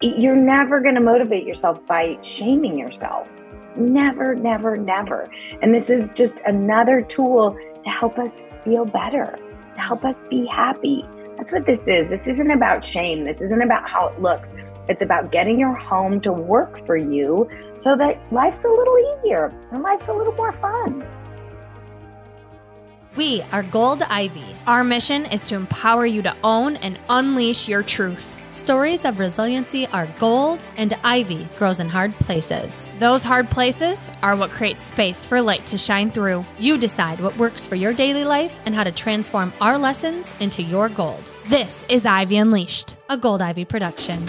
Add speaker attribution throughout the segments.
Speaker 1: You're never going to motivate yourself by shaming yourself. Never, never, never. And this is just another tool to help us feel better, to help us be happy. That's what this is. This isn't about shame. This isn't about how it looks. It's about getting your home to work for you so that life's a little easier and life's a little more fun.
Speaker 2: We are Gold Ivy.
Speaker 3: Our mission is to empower you to own and unleash your truth.
Speaker 2: Stories of resiliency are gold, and ivy grows in hard places.
Speaker 3: Those hard places are what create space for light to shine through.
Speaker 2: You decide what works for your daily life and how to transform our lessons into your gold.
Speaker 3: This is Ivy Unleashed,
Speaker 2: a Gold Ivy production.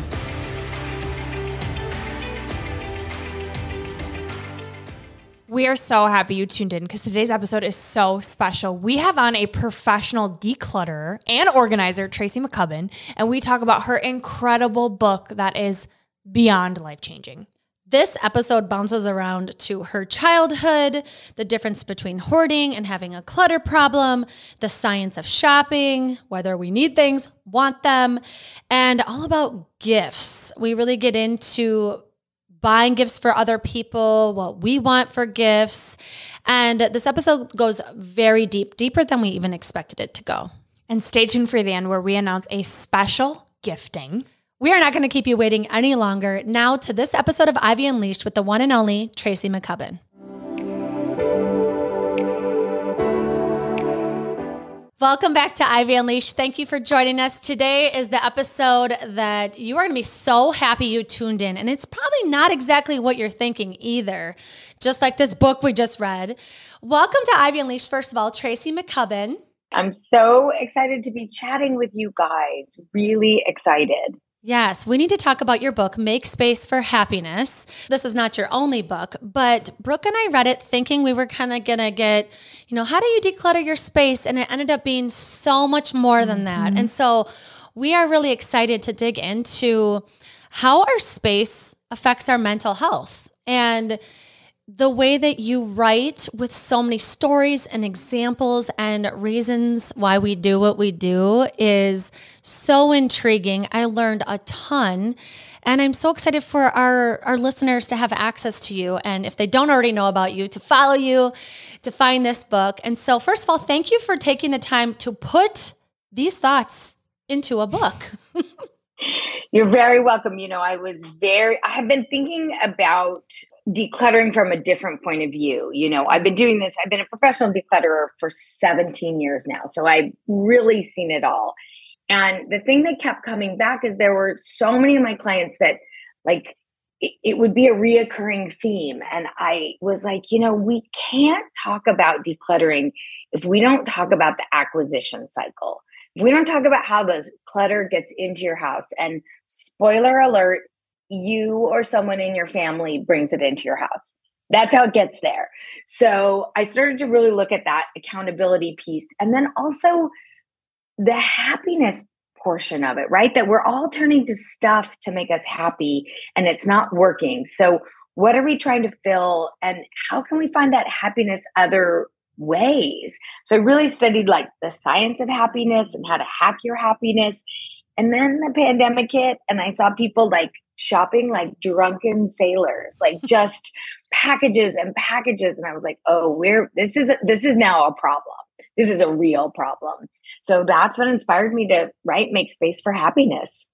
Speaker 3: We are so happy you tuned in because today's episode is so special. We have on a professional declutterer and organizer, Tracy McCubbin, and we talk about her incredible book that is beyond life-changing.
Speaker 2: This episode bounces around to her childhood, the difference between hoarding and having a clutter problem, the science of shopping, whether we need things, want them, and all about gifts. We really get into buying gifts for other people, what we want for gifts. And this episode goes very deep, deeper than we even expected it to go.
Speaker 3: And stay tuned for the end where we announce a special gifting.
Speaker 2: We are not going to keep you waiting any longer. Now to this episode of Ivy Unleashed with the one and only Tracy McCubbin. Welcome back to Ivy Unleashed. Thank you for joining us. Today is the episode that you are going to be so happy you tuned in. And it's probably not exactly what you're thinking either, just like this book we just read. Welcome to Ivy Unleashed, first of all, Tracy McCubbin.
Speaker 1: I'm so excited to be chatting with you guys. Really excited.
Speaker 2: Yes, we need to talk about your book, Make Space for Happiness. This is not your only book, but Brooke and I read it thinking we were kind of going to get, how do you declutter your space? And it ended up being so much more than that. And so we are really excited to dig into how our space affects our mental health. And the way that you write with so many stories and examples and reasons why we do what we do is so intriguing. I learned a ton, and I'm so excited for our listeners to have access to you. And if they don't already know about you, to follow you, to find this book. And so first of all, thank you for taking the time to put these thoughts into a book.
Speaker 1: You're very welcome. I have been thinking about decluttering from a different point of view. I've been doing this. I've been a professional declutterer for 17 years now. So I've really seen it all. And the thing that kept coming back is there were so many of my clients that it would be a reoccurring theme. And I was like, we can't talk about decluttering if we don't talk about the acquisition cycle. If we don't talk about how the clutter gets into your house, and spoiler alert, you or someone in your family brings it into your house. That's how it gets there. So I started to really look at that accountability piece, and then also the happiness portion of it, right? That we're all turning to stuff to make us happy and it's not working. So what are we trying to fill, and how can we find that happiness other ways? So I really studied the science of happiness and how to hack your happiness. And then the pandemic hit, and I saw people shopping like drunken sailors, just packages and packages. And I was like, oh, this is now a problem. This is a real problem. So that's what inspired me to Make Space for Happiness.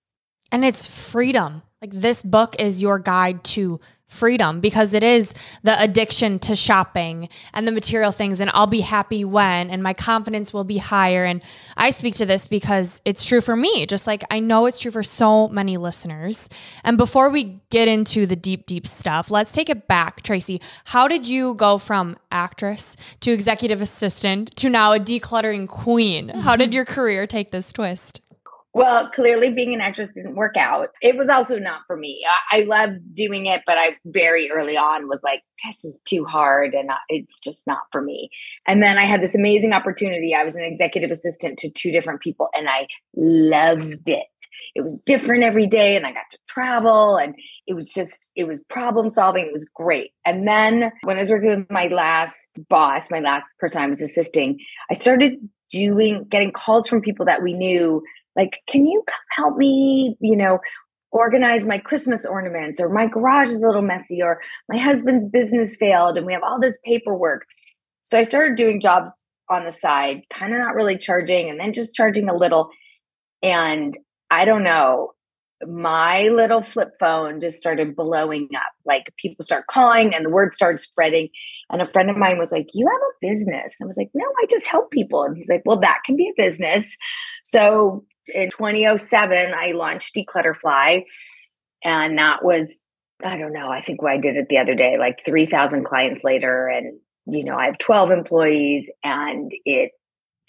Speaker 3: And it's freedom. This book is your guide to freedom, because it is the addiction to shopping and the material things, and I'll be happy when, and my confidence will be higher. And I speak to this because it's true for me, just like I know it's true for so many listeners. And before we get into the deep, deep stuff, let's take it back. Tracy, how did you go from actress to executive assistant to now a decluttering queen? How did your career take this twist?
Speaker 1: Well, clearly being an actress didn't work out. It was also not for me. I loved doing it, but I very early on was like, this is too hard and it's just not for me. And then I had this amazing opportunity. I was an executive assistant to two different people and I loved it. It was different every day and I got to travel and it was problem solving. It was great. And then when I was working with my last boss, my last person I was assisting, I started getting calls from people that we knew, like, can you come help me, organize my Christmas ornaments, or my garage is a little messy, or my husband's business failed and we have all this paperwork. So I started doing jobs on the side, kind of not really charging, and then just charging a little. And I don't know, my little flip phone just started blowing up. Like people start calling and the word started spreading. And a friend of mine was like, "You have a business?" And I was like, "No, I just help people." And he's like, "Well, that can be a business." So in 2007, I launched Declutterfly. And that was, I don't know, I think I did it the other day, like 3,000 clients later. And, I have 12 employees, and it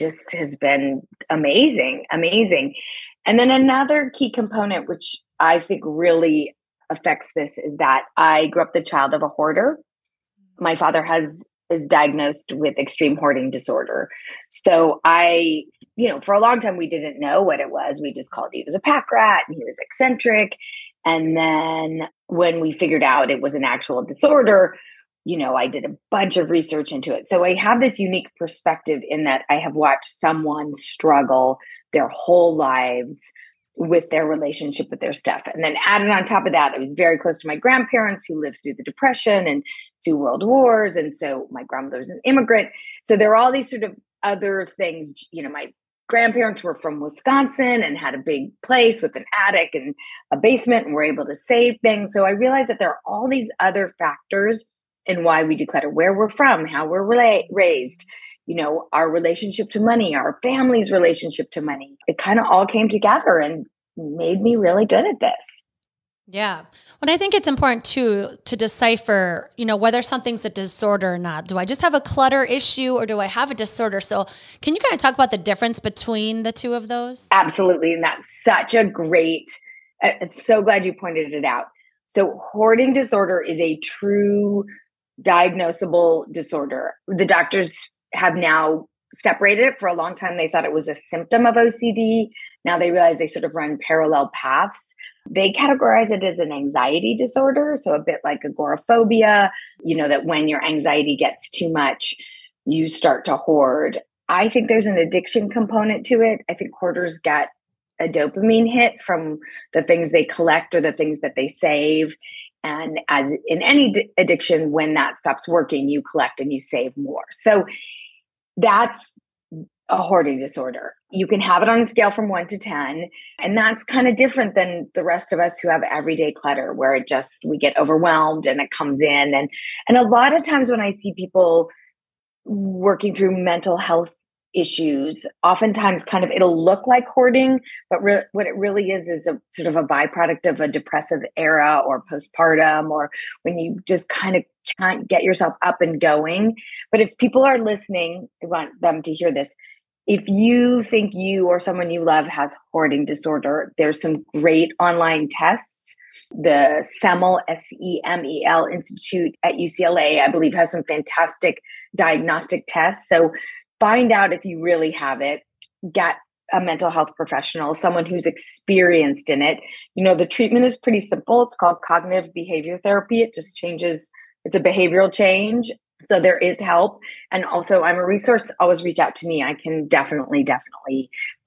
Speaker 1: just has been amazing, amazing. And then another key component, which I think really affects this, is that I grew up the child of a hoarder. My father is diagnosed with extreme hoarding disorder. So for a long time, we didn't know what it was. We just called he was a pack rat and he was eccentric. And then when we figured out it was an actual disorder, I did a bunch of research into it. So I have this unique perspective in that I have watched someone struggle their whole lives with their relationship with their stuff. And then added on top of that, I was very close to my grandparents who lived through the Depression and 2 world wars. And so my grandmother was an immigrant. So there are all these sort of other things. My grandparents were from Wisconsin and had a big place with an attic and a basement and were able to save things. So I realized that there are all these other factors in why we declutter, where we're from, how we're raised, our relationship to money, our family's relationship to money. It kind of all came together and made me really good at this.
Speaker 2: Yeah. Well, I think it's important to decipher, whether something's a disorder or not. Do I just have a clutter issue or do I have a disorder? So can you kind of talk about the difference between the two of those?
Speaker 1: Absolutely. And that's such a great, it's so glad you pointed it out. So hoarding disorder is a true diagnosable disorder. The doctors have now separated it. For a long time, they thought it was a symptom of OCD. Now they realize they sort of run parallel paths. They categorize it as an anxiety disorder. So a bit like agoraphobia, that when your anxiety gets too much, you start to hoard. I think there's an addiction component to it. I think hoarders get a dopamine hit from the things they collect or the things that they save. And as in any addiction, when that stops working, you collect and you save more. So that's a hoarding disorder. You can have it on a scale from 1 to 10. And that's kind of different than the rest of us who have everyday clutter, where we get overwhelmed and it comes in. And a lot of times when I see people working through mental health issues, oftentimes kind of it'll look like hoarding, but what it really is a sort of a byproduct of a depressive era or postpartum, or when you just kind of can't get yourself up and going. But if people are listening, I want them to hear this. If you think you or someone you love has hoarding disorder, there's some great online tests. The SEMEL, SEMEL Institute at UCLA, I believe, has some fantastic diagnostic tests. So find out if you really have it. Get a mental health professional, someone who's experienced in it. The treatment is pretty simple. It's called cognitive behavior therapy. It just changes. It's a behavioral change. So there is help. And also I'm a resource. Always reach out to me. I can definitely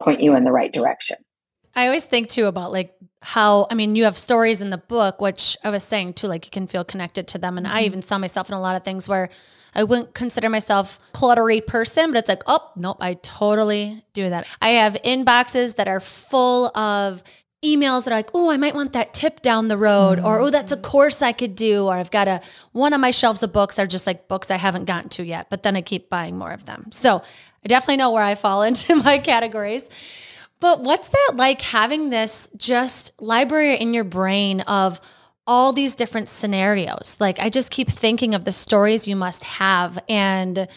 Speaker 1: point you in the right direction.
Speaker 2: I always think too about how, you have stories in the book, which I was saying too, you can feel connected to them. And I even saw myself in a lot of things where I wouldn't consider myself a cluttery person, but it's oh, nope, I totally do that. I have inboxes that are full of emails that are oh, I might want that tip down the road, or oh, that's a course I could do, or I've got one of my shelves of books are just books I haven't gotten to yet, but then I keep buying more of them. So I definitely know where I fall into my categories. But what's that like, having this just library in your brain of all these different scenarios? I just keep thinking of the stories you must have and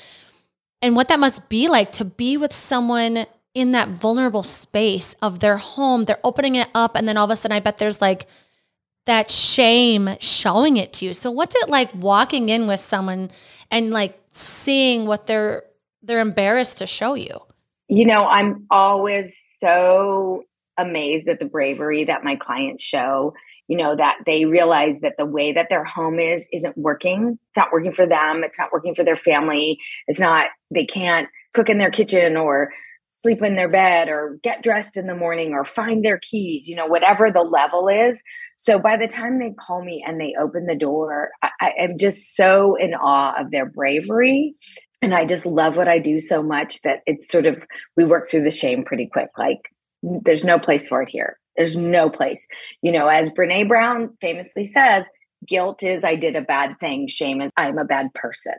Speaker 2: what that must be like to be with someone in that vulnerable space of their home. They're opening it up, and then all of a sudden I bet there's that shame showing it to you. So what's it like walking in with someone and seeing what they're embarrassed to show you?
Speaker 1: I'm always so amazed at the bravery that my clients show, that they realize that the way that their home isn't working. It's not working for them. It's not working for their family. They can't cook in their kitchen or sleep in their bed or get dressed in the morning or find their keys, whatever the level is. So by the time they call me and they open the door, I am just so in awe of their bravery. And I just love what I do so much that it's sort of, we work through the shame pretty quick. Like, there's no place for it here. There's no place. As Brene Brown famously says, guilt is I did a bad thing. Shame is I'm a bad person,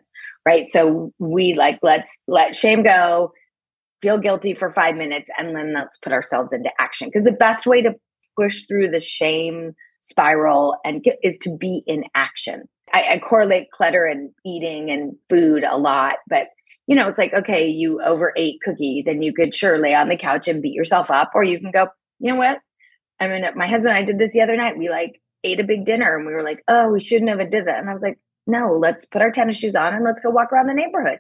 Speaker 1: right? So we let's let shame go, feel guilty for 5 minutes, and then let's put ourselves into action. Because the best way to push through the shame spiral is to be in action. I correlate clutter and eating and food a lot, but it's like, okay, you overate cookies and you could sure lay on the couch and beat yourself up, or you can go, you know what? I mean, my husband and I did this the other night. We ate a big dinner and we were like, oh, we shouldn't have did that. And I was like, no, let's put our tennis shoes on and let's go walk around the neighborhood.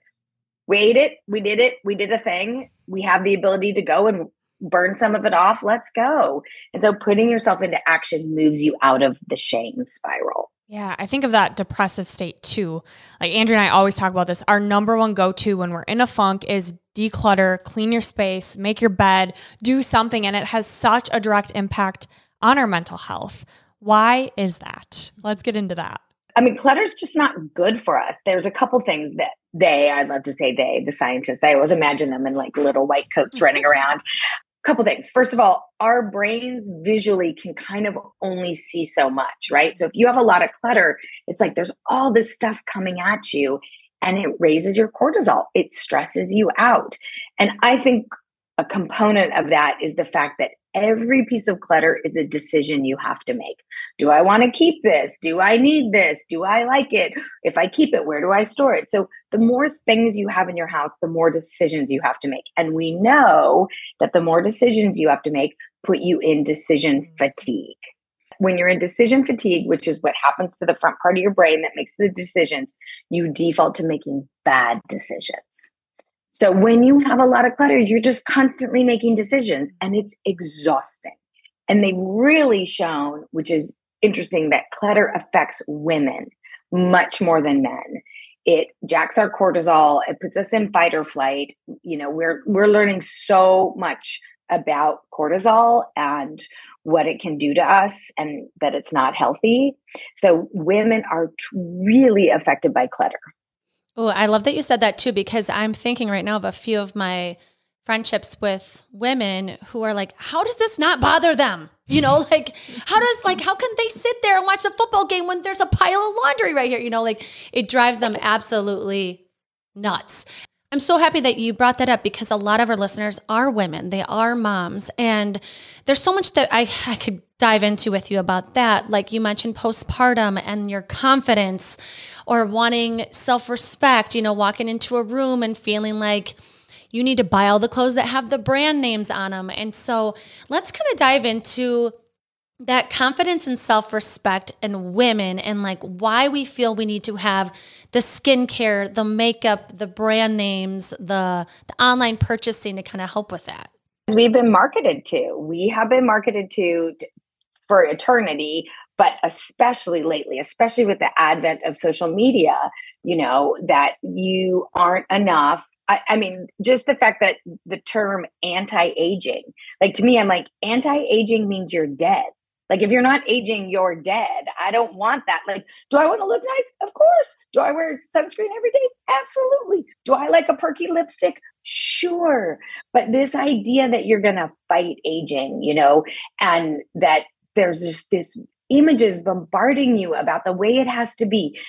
Speaker 1: We ate it. We did it. We did a thing. We have the ability to go and burn some of it off. Let's go. And so putting yourself into action moves you out of the shame spiral.
Speaker 3: Yeah, I think of that depressive state too. Like Andrea and I always talk about this. Our number one go-to when we're in a funk is declutter, clean your space, make your bed, do something. And it has such a direct impact on our mental health. Why is that? Let's get into that.
Speaker 1: I mean, clutter's just not good for us. There's a couple things that I'd love to say the scientists, I always imagine them in little white coats running around. Couple things. First of all, our brains visually can kind of only see so much, right? So if you have a lot of clutter, it's like there's all this stuff coming at you and it raises your cortisol. It stresses you out. And I think a component of that is the fact that every piece of clutter is a decision you have to make. Do I want to keep this? Do I need this? Do I like it? If I keep it, where do I store it? So the more things you have in your house, the more decisions you have to make. And we know that the more decisions you have to make put you in decision fatigue. When you're in decision fatigue, which is what happens to the front part of your brain that makes the decisions, you default to making bad decisions. So when you have a lot of clutter, you're just constantly making decisions and it's exhausting. And they've really shown, which is interesting, that clutter affects women much more than men. It jacks our cortisol. It puts us in fight or flight. We're learning so much about cortisol and what it can do to us and that it's not healthy. So women are really affected by clutter.
Speaker 2: Oh, I love that you said that too, because I'm thinking right now of a few of my friendships with women who are like, how does this not bother them? How can they sit there and watch a football game when there's a pile of laundry right here? It drives them absolutely nuts. I'm so happy that you brought that up because a lot of our listeners are women. They are moms. And there's so much that I could dive into with you about that. Like you mentioned postpartum and your confidence or wanting self-respect, walking into a room and feeling like you need to buy all the clothes that have the brand names on them. And so let's kind of dive into that confidence and self-respect in women and why we feel we need to have the skincare, the makeup, the brand names, the online purchasing to kind of help with that.
Speaker 1: We have been marketed to for eternity, but especially lately, especially with the advent of social media, that you aren't enough. I mean, just the fact that the term anti-aging, to me, I'm like, anti-aging means you're dead. If you're not aging, you're dead. I don't want that. Do I want to look nice? Of course. Do I wear sunscreen every day? Absolutely. Do I like a perky lipstick? Sure. But this idea that you're going to fight aging, and that there's just this images bombarding you about the way it has to be.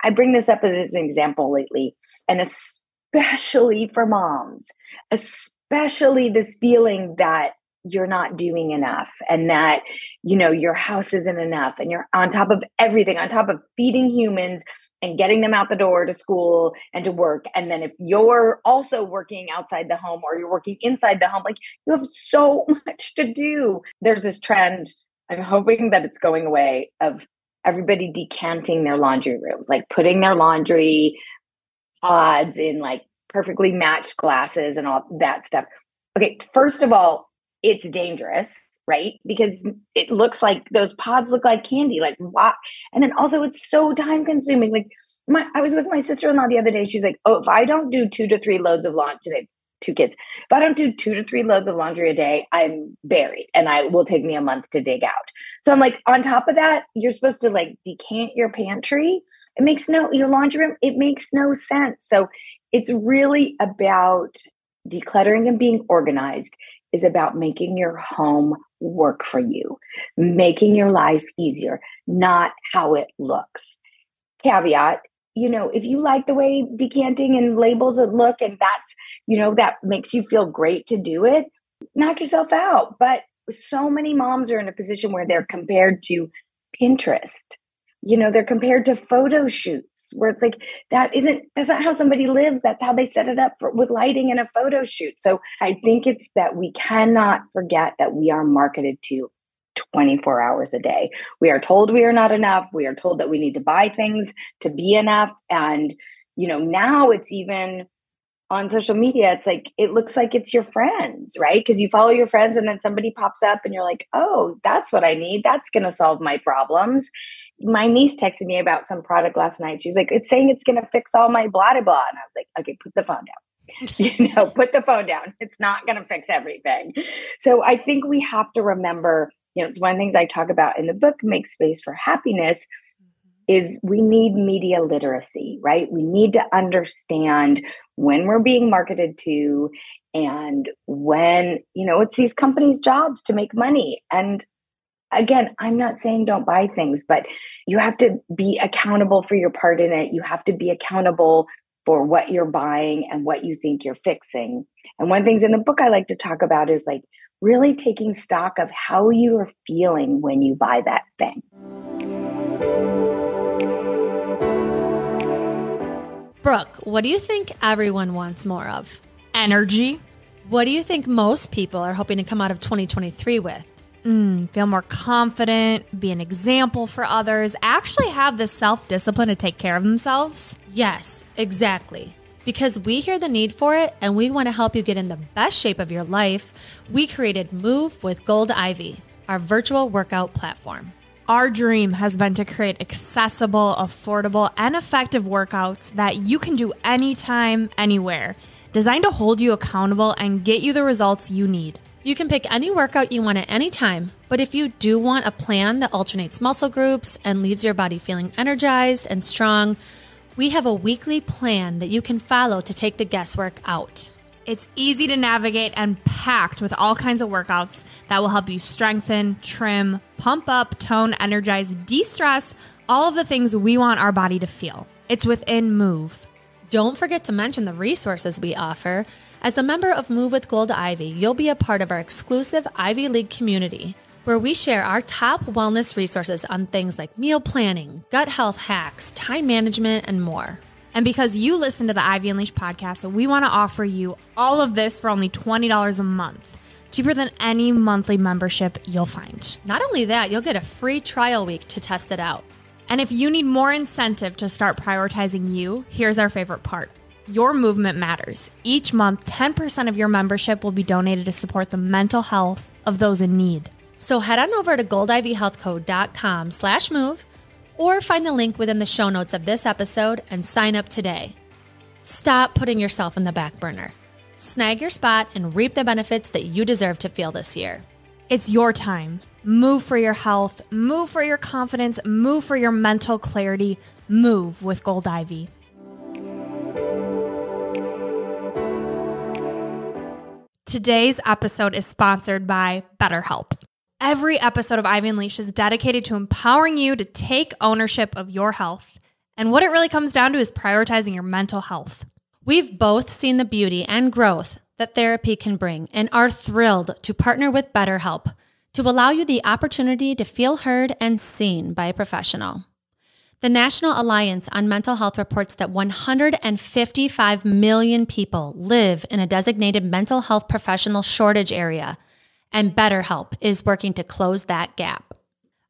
Speaker 1: I bring this up as an example lately, and especially for moms, especially this feeling that you're not doing enough and that, your house isn't enough and you're on top of everything, on top of feeding humans and getting them out the door to school and to work. And then if you're also working outside the home or you're working inside the home, you have so much to do. There's this trend, I'm hoping that it's going away, of everybody decanting their laundry rooms, putting their laundry pods in perfectly matched glasses and all that stuff. Okay, first of all, it's dangerous, right? Because it looks like those pods look like candy. Why? And then also it's so time consuming. I was with my sister-in-law the other day. She's like, oh, if I don't do 2 to 3 loads of laundry today, 2 kids. If I don't do 2 to 3 loads of laundry a day, I'm buried and it will take me a month to dig out. So I'm like, on top of that, you're supposed to like decant your pantry. Your laundry room, it makes no sense. So it's really about decluttering and being organized is about making your home work for you, making your life easier, not how it looks. Caveat, if you like the way decanting and labels look and that's, that makes you feel great to do it, knock yourself out. But so many moms are in a position where they're compared to Pinterest. They're compared to photo shoots where it's like, that's not how somebody lives. That's how they set it up with lighting and a photo shoot. So I think it's that we cannot forget that we are marketed to 24 hours a day. We are told we are not enough. We are told that we need to buy things to be enough. And, now it's even on social media, it's like, it looks like it's your friends, right? Because you follow your friends and then somebody pops up and you're like, oh, that's what I need. That's going to solve my problems. My niece texted me about some product last night. She's like, it's saying it's going to fix all my blah, blah, blah. And I was like, okay, put the phone down. Put the phone down. It's not going to fix everything. So I think we have to remember, it's one of the things I talk about in the book, Make Space for Happiness, is we need media literacy, right? We need to understand when we're being marketed to and when, it's these companies' jobs to make money. And again, I'm not saying don't buy things, but you have to be accountable for your part in it. You have to be accountable for what you're buying and what you think you're fixing. And one of the things in the book I like to talk about is like really taking stock of how you are feeling when you buy that thing.
Speaker 2: Brooke, what do you think everyone wants more of?
Speaker 3: Energy.
Speaker 2: What do you think most people are hoping to come out of 2023 with?
Speaker 3: Feel more confident, be an example for others, actually have the self-discipline to take care of themselves.
Speaker 2: Yes, exactly. Because we hear the need for it and we want to help you get in the best shape of your life, we created Move with Gold Ivy, our virtual workout platform.
Speaker 3: Our dream has been to create accessible, affordable, and effective workouts that you can do anytime, anywhere, designed to hold you accountable and get you the results you need.
Speaker 2: You can pick any workout you want at any time, but if you do want a plan that alternates muscle groups and leaves your body feeling energized and strong, we have a weekly plan that you can follow to take the guesswork out.
Speaker 3: It's easy to navigate and packed with all kinds of workouts that will help you strengthen, trim, pump up, tone, energize, de-stress, all of the things we want our body to feel. It's within Move.
Speaker 2: Don't forget to mention the resources we offer. As a member of Move with Gold Ivy, you'll be a part of our exclusive Ivy League community, where we share our top wellness resources on things like meal planning, gut health hacks, time management, and more.
Speaker 3: And because you listen to the Ivy Unleashed podcast, we want to offer you all of this for only $20 a month, cheaper than any monthly membership you'll find.
Speaker 2: Not only that, you'll get a free trial week to test it out.
Speaker 3: And if you need more incentive to start prioritizing you, here's our favorite part. Your movement matters. Each month, 10% of your membership will be donated to support the mental health of those in need.
Speaker 2: So head on over to goldivyhealthco.com/move or find the link within the show notes of this episode and sign up today. Stop putting yourself in the back burner. Snag your spot and reap the benefits that you deserve to feel this year.
Speaker 3: It's your time. Move for your health, move for your confidence, move for your mental clarity, move with Gold Ivy. Today's episode is sponsored by BetterHelp. Every episode of Ivy Unleashed is dedicated to empowering you to take ownership of your health. And what it really comes down to is prioritizing your mental health.
Speaker 2: We've both seen the beauty and growth that therapy can bring and are thrilled to partner with BetterHelp to allow you the opportunity to feel heard and seen by a professional. The National Alliance on Mental Health reports that 155 million people live in a designated mental health professional shortage area, and BetterHelp is working to close that gap.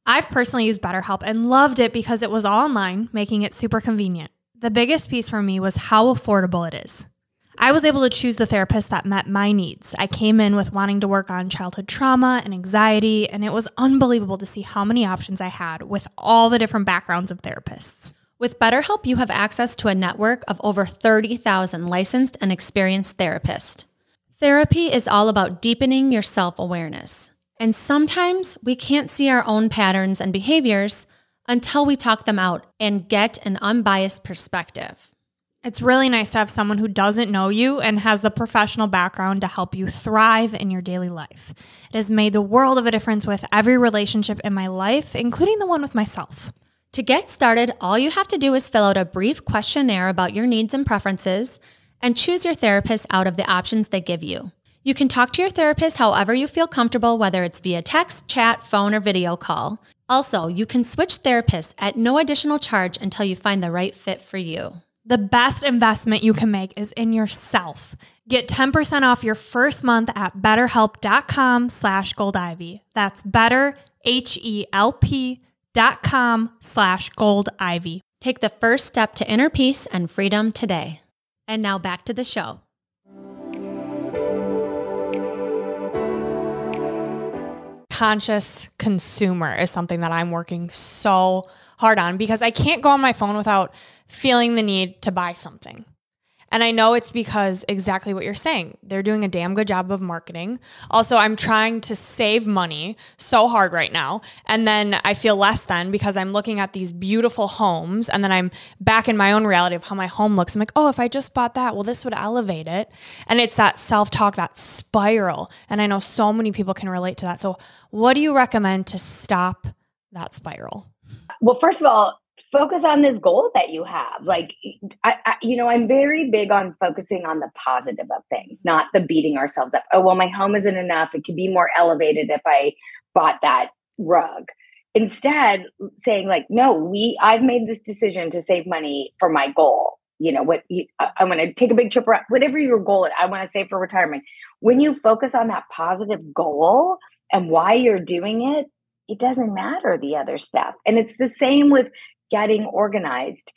Speaker 3: I've personally used BetterHelp and loved it because it was all online, making it super convenient. The biggest piece for me was how affordable it is. I was able to choose the therapist that met my needs. I came in with wanting to work on childhood trauma and anxiety, and it was unbelievable to see how many options I had with all the different backgrounds of therapists.
Speaker 2: With BetterHelp, you have access to a network of over 30,000 licensed and experienced therapists. Therapy is all about deepening your self-awareness. And sometimes we can't see our own patterns and behaviors until we talk them out and get an unbiased perspective.
Speaker 3: It's really nice to have someone who doesn't know you and has the professional background to help you thrive in your daily life. It has made the world of a difference with every relationship in my life, including the one with myself.
Speaker 2: To get started, all you have to do is fill out a brief questionnaire about your needs and preferences and choose your therapist out of the options they give you. You can talk to your therapist however you feel comfortable, whether it's via text, chat, phone, or video call. Also, you can switch therapists at no additional charge until you find the right fit for you.
Speaker 3: The best investment you can make is in yourself. Get 10% off your first month at betterhelp.com/goldivy. That's betterhelp.com/goldivy.
Speaker 2: Take the first step to inner peace and freedom today. And now back to the show.
Speaker 3: Conscious consumer is something that I'm working so hard on because I can't go on my phone without feeling the need to buy something. And I know it's because exactly what you're saying. They're doing a damn good job of marketing. Also, I'm trying to save money so hard right now. And then I feel less than because I'm looking at these beautiful homes and then I'm back in my own reality of how my home looks. I'm like, oh, if I just bought that, well, this would elevate it. And it's that self-talk, that spiral. And I know so many people can relate to that. So what do you recommend to stop that spiral?
Speaker 1: Well, first of all, focus on this goal that you have. Like, I'm very big on focusing on the positive of things, not the beating ourselves up. Oh, well, my home isn't enough. It could be more elevated if I bought that rug. Instead, saying like, no, I've made this decision to save money for my goal. I want to take a big trip around, whatever your goal is, I want to save for retirement. When you focus on that positive goal and why you're doing it, it doesn't matter the other stuff. And it's the same with getting organized.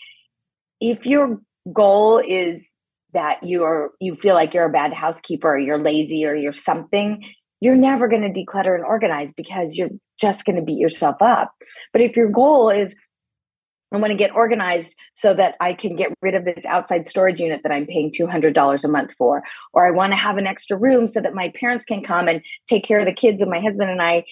Speaker 1: If your goal is that you feel like you're a bad housekeeper or you're lazy or you're something, you're never going to declutter and organize because you're just going to beat yourself up. But if your goal is, I want to get organized so that I can get rid of this outside storage unit that I'm paying $200 a month for, or I want to have an extra room so that my parents can come and take care of the kids and my husband and I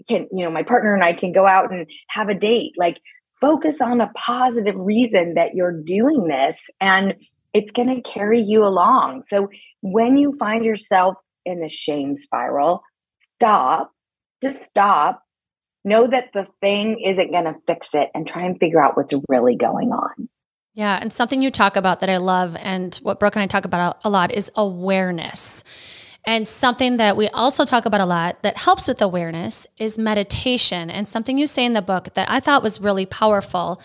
Speaker 1: can, my partner and I can go out and have a date. Like, focus on a positive reason that you're doing this and it's going to carry you along. So when you find yourself in the shame spiral, just stop. Know that the thing isn't going to fix it and try and figure out what's really going on.
Speaker 2: Yeah. And something you talk about that I love and what Brooke and I talk about a lot is awareness. And something that we also talk about a lot that helps with awareness is meditation. And something you say in the book that I thought was really powerful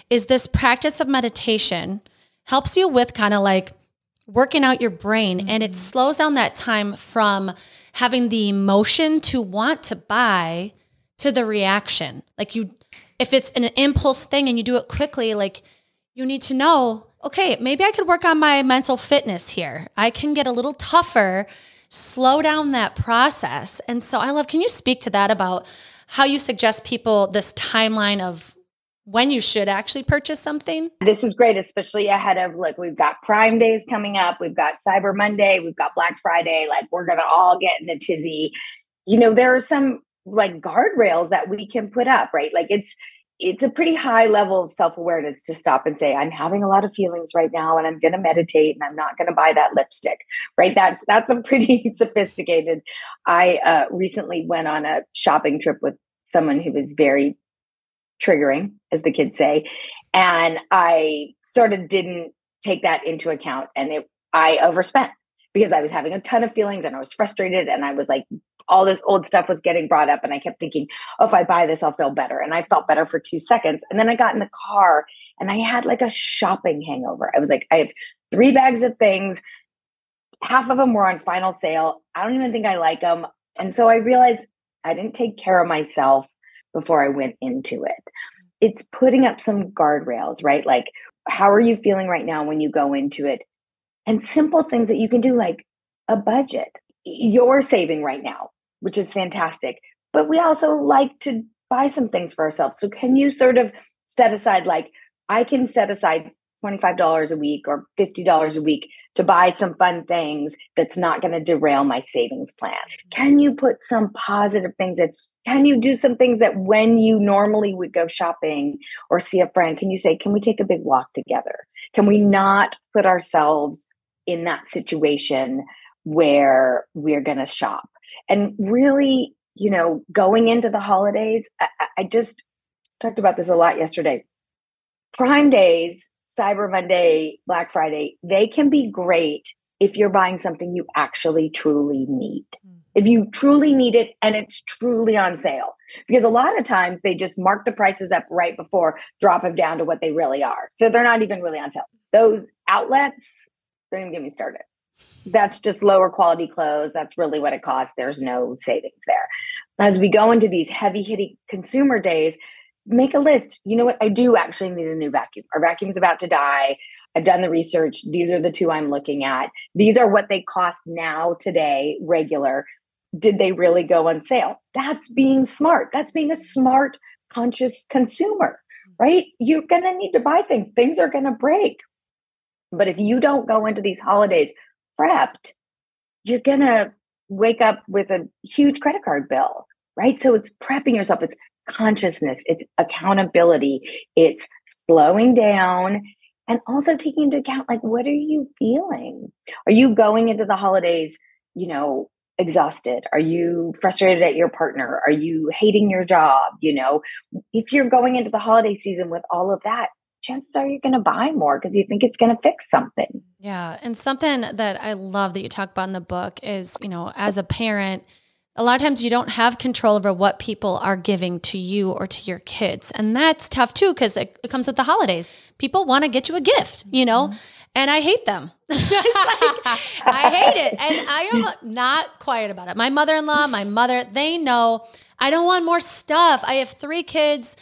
Speaker 2: is this practice of meditation helps you with kind of like working out your brain. And it slows down that time from having the emotion to want to buy to the reaction. Like if it's an impulse thing and you do it quickly, like you need to know, okay, maybe I could work on my mental fitness here. I can get a little tougher, slow down that process. And so can you speak to that about how you suggest people this timeline of when you should actually purchase something?
Speaker 1: This is great, especially ahead of, we've got Prime Days coming up. We've got Cyber Monday. We've got Black Friday. Like, we're going to all get in a tizzy. There are some guardrails that we can put up, right? Like it's a pretty high level of self-awareness to stop and say, I'm having a lot of feelings right now and I'm going to meditate and I'm not going to buy that lipstick, right? That's a pretty sophisticated. I recently went on a shopping trip with someone who was very triggering, as the kids say. And I sort of didn't take that into account. And I overspent because I was having a ton of feelings and I was frustrated and I was like, all this old stuff was getting brought up and I kept thinking, oh, if I buy this, I'll feel better. And I felt better for 2 seconds. And then I got in the car and I had like a shopping hangover. I was like, I have 3 bags of things. Half of them were on final sale. I don't even think I like them. And so I realized I didn't take care of myself before I went into it. It's putting up some guardrails, right? Like, how are you feeling right now when you go into it? And simple things that you can do, like a budget. You're saving right now, which is fantastic. But we also like to buy some things for ourselves. So can you sort of set aside, like, I can set aside $25 a week or $50 a week to buy some fun things that's not going to derail my savings plan? Can you put some positive things in? Can you do some things that when you normally would go shopping or see a friend, can you say, can we take a big walk together? Can we not put ourselves in that situation where we're going to shop? And really, going into the holidays, I just talked about this a lot yesterday. Prime days, Cyber Monday, Black Friday, they can be great if you're buying something you actually truly need. If you truly need it and it's truly on sale. Because a lot of times they just mark the prices up right before, drop them down to what they really are. So they're not even really on sale. Those outlets, don't even get me started. That's just lower quality clothes. That's really what it costs. There's no savings there. As we go into these heavy hitting consumer days, make a list. You know what? I do actually need a new vacuum. Our vacuum's about to die. I've done the research. These are the two I'm looking at. These are what they cost now, today, regular. Did they really go on sale? That's being smart. That's being a smart, conscious consumer, right? You're going to need to buy things. Things are going to break. But if you don't go into these holidays prepped, you're going to wake up with a huge credit card bill, right? So it's prepping yourself. It's consciousness. It's accountability. It's slowing down and also taking into account, like, what are you feeling? Are you going into the holidays, exhausted? Are you frustrated at your partner? Are you hating your job? If you're going into the holiday season with all of that, chances are you're going to buy more because you think it's going to fix something.
Speaker 2: Yeah. And something that I love that you talk about in the book is, as a parent, a lot of times you don't have control over what people are giving to you or to your kids. And that's tough too, because it comes with the holidays. People want to get you a gift, and I hate them. It's like, I hate it. And I am not quiet about it. My mother-in-law, my mother, they know I don't want more stuff. I have 3 kids.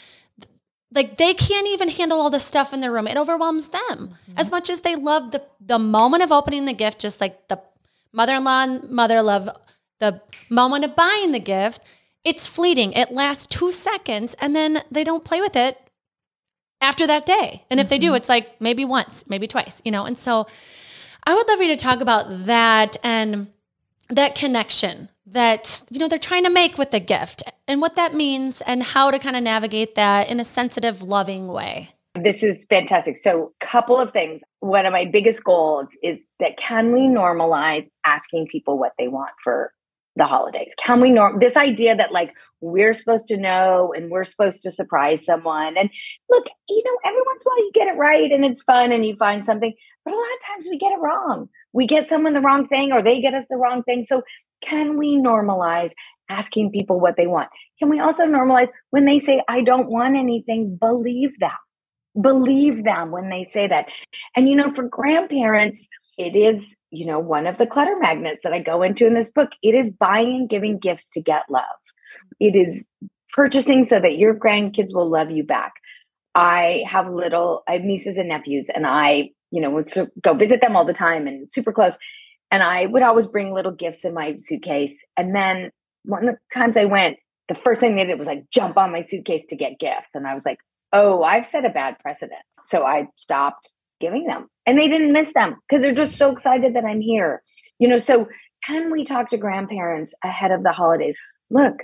Speaker 2: Like, they can't even handle all the stuff in their room. It overwhelms them as much as they love the moment of opening the gift, just like the mother-in-law and mother love the moment of buying the gift. It's fleeting. It lasts 2 seconds and then they don't play with it after that day. And if they do, it's like maybe once, maybe twice, And so I would love for you to talk about that and that connection that, they're trying to make with the gift and what that means and how to kind of navigate that in a sensitive, loving way.
Speaker 1: This is fantastic. So a couple of things. One of my biggest goals is that can we normalize asking people what they want for the holidays? Can we this idea that like we're supposed to know and we're supposed to surprise someone? And look, every once in a while you get it right and it's fun and you find something, but a lot of times we get it wrong. We get someone the wrong thing or they get us the wrong thing. So can we normalize asking people what they want? Can we also normalize when they say, I don't want anything, believe them. Believe them when they say that. And, for grandparents, it is, one of the clutter magnets that I go into in this book. It is buying and giving gifts to get love. It is purchasing so that your grandkids will love you back. I have nieces and nephews, and I, would go visit them all the time and super close. And I would always bring little gifts in my suitcase. And then one of the times I went, the first thing they did was like jump on my suitcase to get gifts. And I was like, oh, I've set a bad precedent. So I stopped giving them. And they didn't miss them because they're just so excited that I'm here. So can we talk to grandparents ahead of the holidays? Look,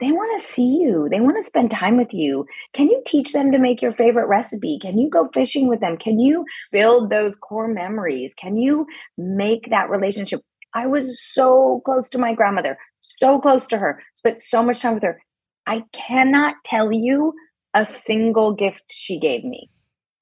Speaker 1: they want to see you. They want to spend time with you. Can you teach them to make your favorite recipe? Can you go fishing with them? Can you build those core memories? Can you make that relationship? I was so close to my grandmother, so close to her, spent so much time with her. I cannot tell you a single gift she gave me.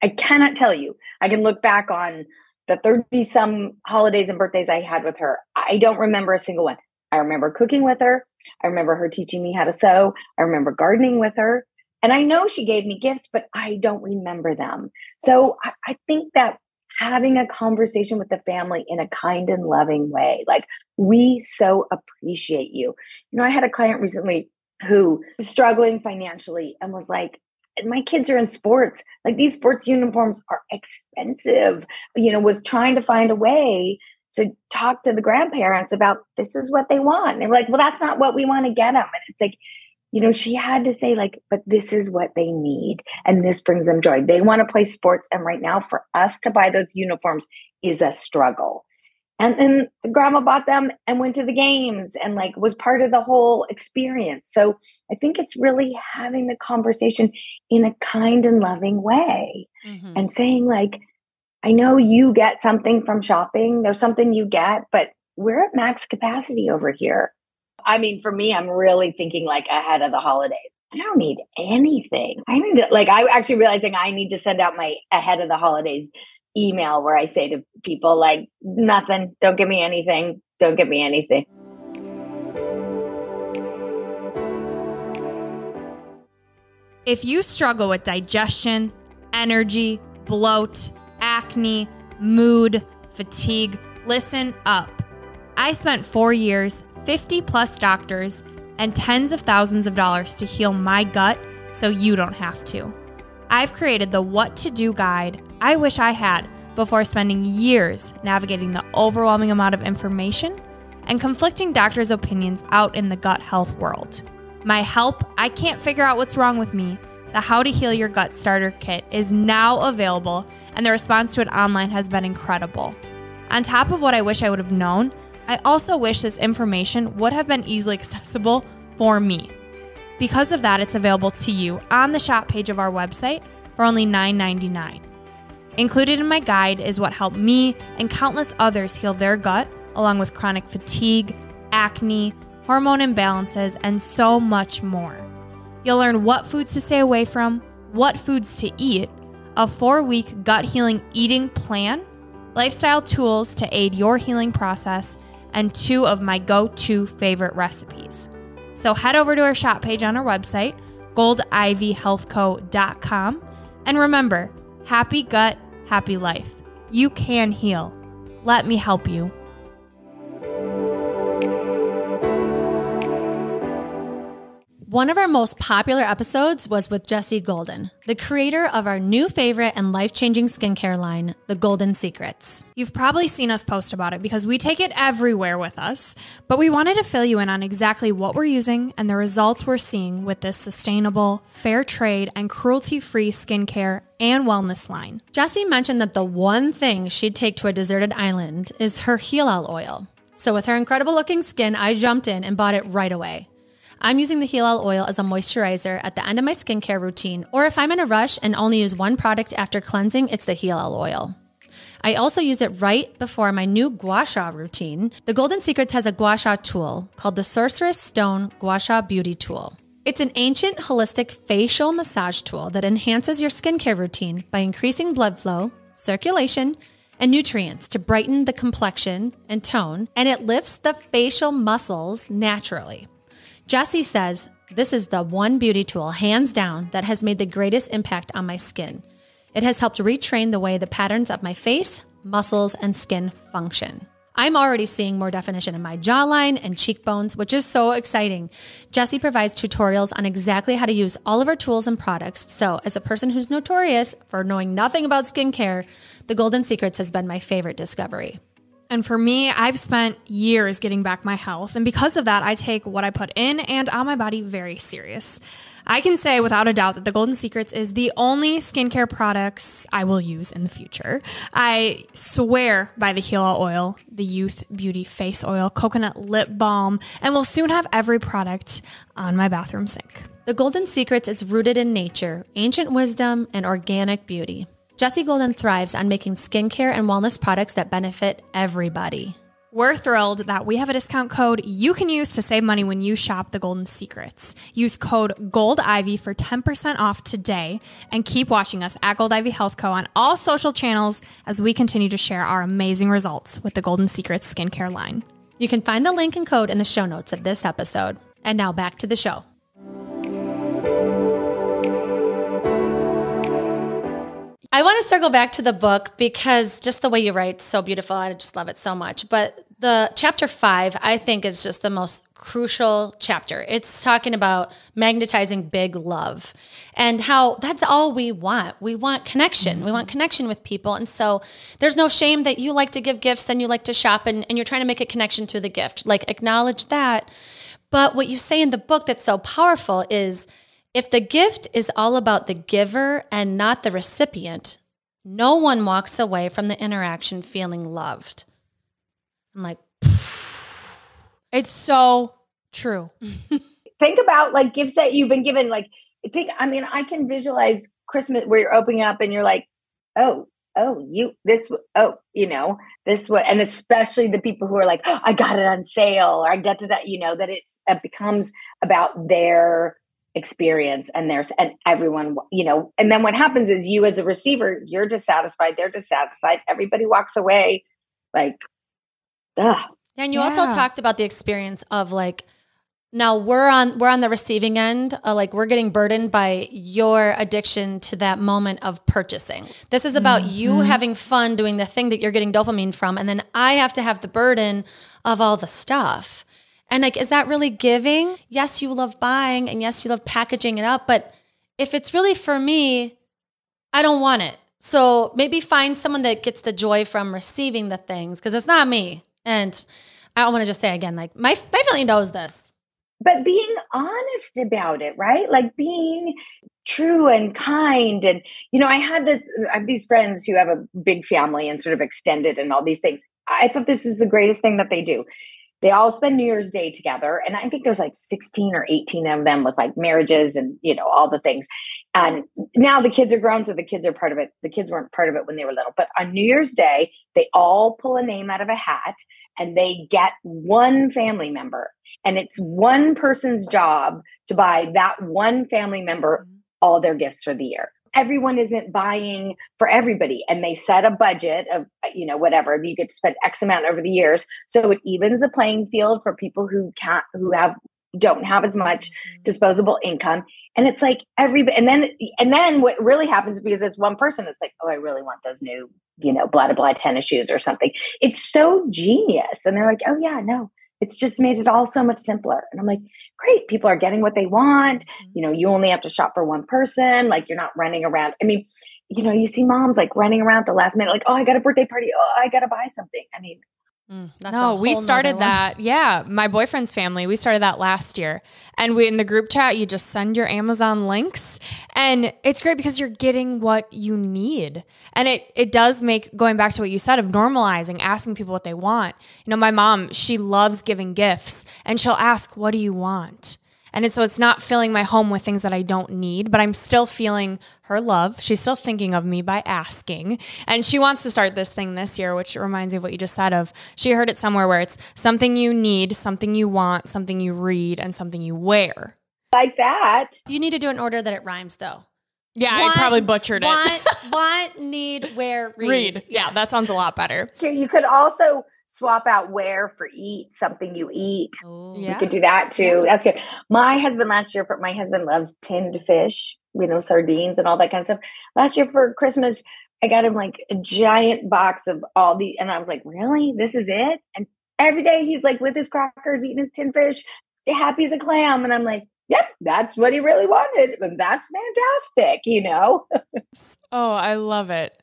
Speaker 1: I cannot tell you. I can look back on the 30-some holidays and birthdays I had with her. I don't remember a single one. I remember cooking with her. I remember her teaching me how to sew. I remember gardening with her. And I know she gave me gifts, but I don't remember them. So I think that having a conversation with the family in a kind and loving way, like, we so appreciate you. I had a client recently who was struggling financially and was like, my kids are in sports. Like, these sports uniforms are expensive, was trying to find a way to talk to the grandparents about this is what they want. And they were like, well, that's not what we want to get them. And it's like, she had to say like, but this is what they need. And this brings them joy. They want to play sports. And right now for us to buy those uniforms is a struggle. And then grandma bought them and went to the games and like was part of the whole experience. So I think it's really having the conversation in a kind and loving way and saying like, I know you get something from shopping. There's something you get, but we're at max capacity over here. I mean, for me, I'm really thinking like ahead of the holidays. I don't need anything. I'm actually realizing I need to send out my ahead of the holidays email where I say to people like, nothing, don't give me anything. Don't give me anything.
Speaker 3: If you struggle with digestion, energy, bloat, acne, mood, fatigue, listen up. I spent 4 years, 50 plus doctors, and tens of thousands of dollars to heal my gut so you don't have to. I've created the What to Do guide I wish I had before spending years navigating the overwhelming amount of information and conflicting doctors' opinions out in the gut health world. My Help, I Can't Figure Out What's Wrong with Me, the How to Heal Your Gut Starter Kit is now available, and the response to it online has been incredible. On top of what I wish I would have known, I also wish this information would have been easily accessible for me. Because of that, it's available to you on the shop page of our website for only $9.99. Included in my guide is what helped me and countless others heal their gut, along with chronic fatigue, acne, hormone imbalances, and so much more. You'll learn what foods to stay away from, what foods to eat, a 4-week gut healing eating plan, lifestyle tools to aid your healing process, and 2 of my go-to favorite recipes. So head over to our shop page on our website, goldivyhealthco.com, and remember, happy gut, happy life. You can heal. Let me help you.
Speaker 2: One of our most popular episodes was with Jessie Golden, the creator of our new favorite and life-changing skincare line, The Golden Secrets.
Speaker 3: You've probably seen us post about it because we take it everywhere with us, but we wanted to fill you in on exactly what we're using and the results we're seeing with this sustainable, fair trade, and cruelty-free skincare and wellness line.
Speaker 2: Jessie mentioned that the one thing she'd take to a deserted island is her Heal oil. So with her incredible-looking skin, I jumped in and bought it right away. I'm using the Heal oil as a moisturizer at the end of my skincare routine, or if I'm in a rush and only use one product after cleansing, it's the Heal oil. I also use it right before my new gua sha routine. The Golden Secrets has a gua sha tool called the Sorceress Stone Gua Sha Beauty Tool. It's an ancient holistic facial massage tool that enhances your skincare routine by increasing blood flow, circulation, and nutrients to brighten the complexion and tone, and it lifts the facial muscles naturally. Jessie says, this is the one beauty tool, hands down, that has made the greatest impact on my skin. It has helped retrain the way the patterns of my face, muscles, and skin function. I'm already seeing more definition in my jawline and cheekbones, which is so exciting. Jessie provides tutorials on exactly how to use all of her tools and products. So as a person who's notorious for knowing nothing about skincare, The Golden Secrets has been my favorite discovery.
Speaker 3: And for me, I've spent years getting back my health. And because of that, I take what I put in and on my body very serious. I can say without a doubt that the Golden Secrets is the only skincare products I will use in the future. I swear by the Heal oil, the Youth Beauty Face Oil, coconut lip balm, and will soon have every product on my bathroom sink.
Speaker 2: The Golden Secrets is rooted in nature, ancient wisdom, and organic beauty. Jessie Golden thrives on making skincare and wellness products that benefit everybody.
Speaker 3: We're thrilled that we have a discount code you can use to save money when you shop The Golden Secrets. Use code GOLDIVY for 10% off today, and keep watching us at Gold Ivy Health Co. on all social channels as we continue to share our amazing results with the Golden Secrets skincare line.
Speaker 2: You can find the link and code in the show notes of this episode. And now back to the show. I want to circle back to the book because just the way you write is so beautiful. I just love it so much. But the chapter 5, I think, is just the most crucial chapter. It's talking about magnetizing big love and how that's all we want. We want connection. We want connection with people. And so there's no shame that you like to give gifts and you like to shop and you're trying to make a connection through the gift. Like, acknowledge that. But what you say in the book that's so powerful is if the gift is all about the giver and not the recipient, no one walks away from the interaction feeling loved. I'm like,
Speaker 3: it's so true.
Speaker 1: Think about like gifts that you've been given. Like, I can visualize Christmas where you're opening up and you're like, this, and especially the people who are like, oh, I got it on sale, or that it becomes about their experience and everyone, and then what happens is you as a receiver, you're dissatisfied, they're dissatisfied, everybody walks away like, ugh.
Speaker 2: And you also talked about the experience of like, now we're on the receiving end, like we're getting burdened by your addiction to that moment of purchasing. This is about you having fun doing the thing that you're getting dopamine from. And then I have to have the burden of all the stuff. And like, is that really giving? Yes, you love buying, and yes, you love packaging it up. But if it's really for me, I don't want it. So maybe find someone that gets the joy from receiving the things, because it's not me. And I want to just say again, like my family knows this.
Speaker 1: But being honest about it, right? Like being true and kind. And, I have these friends who have a big family and sort of extended and all these things. I thought this was the greatest thing that they do. They all spend New Year's Day together. And I think there's like 16 or 18 of them with like marriages and, all the things. And now the kids are grown, so the kids are part of it. The kids weren't part of it when they were little. But on New Year's Day, they all pull a name out of a hat and they get one family member. And it's one person's job to buy that one family member all their gifts for the year. Everyone isn't buying for everybody. And they set a budget of, whatever, you get to spend X amount over the years. So it evens the playing field for people who don't have as much disposable income. And it's like and then what really happens, because it's one person, it's like, oh, I really want those new, blah, blah, blah tennis shoes or something. It's so genius. And they're like, oh yeah, no. It's just made it all so much simpler. And I'm like, great, people are getting what they want. You only have to shop for one person. Like you're not running around. I mean, you see moms like running around at the last minute, like, oh, I got a birthday party. Oh, I got to buy something. I mean,
Speaker 3: we started that. Yeah. My boyfriend's family, we started that last year. And in the group chat, you just send your Amazon links, and it's great because you're getting what you need. And it does make, going back to what you said, of normalizing, asking people what they want. My mom, she loves giving gifts, and she'll ask, what do you want? And so it's not filling my home with things that I don't need, but I'm still feeling her love. She's still thinking of me by asking. And she wants to start this thing this year, which reminds me of what you just said of, she heard it somewhere where it's something you need, something you want, something you read, and something you wear.
Speaker 1: Like that.
Speaker 2: You need to do an order that it rhymes though.
Speaker 3: Yeah, I probably butchered it.
Speaker 2: Want, need, wear, read.
Speaker 3: Read. Yeah, that sounds a lot better.
Speaker 1: You could also swap out wear for eat, something you eat.
Speaker 2: Ooh,
Speaker 1: you could do that too. Yeah. That's good. My husband my husband loves tinned fish, sardines and all that kind of stuff. Last year for Christmas, I got him like a giant box of and I was like, really? This is it? And every day he's like with his crackers, eating his tinned fish, happy as a clam. And I'm like, yep, that's what he really wanted. And that's fantastic,
Speaker 3: Oh, I love it.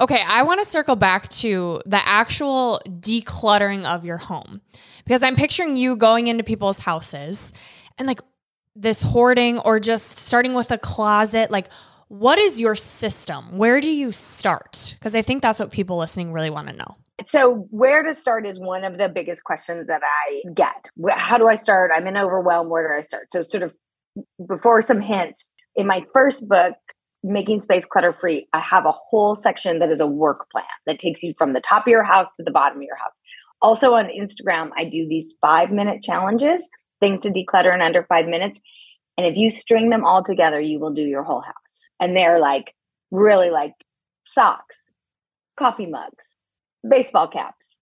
Speaker 3: Okay, I want to circle back to the actual decluttering of your home, because I'm picturing you going into people's houses and like this hoarding, or just starting with a closet. Like, what is your system? Where do you start? Because I think that's what people listening really want to know.
Speaker 1: So where to start is one of the biggest questions that I get. How do I start? I'm in overwhelm. Where do I start? So sort of before some hints, in my first book, Making Space Clutter Free, I have a whole section that is a work plan that takes you from the top of your house to the bottom of your house. Also on Instagram, I do these 5-minute challenges, things to declutter in under 5 minutes. And if you string them all together, you will do your whole house. And they're like, really like socks, coffee mugs, baseball caps,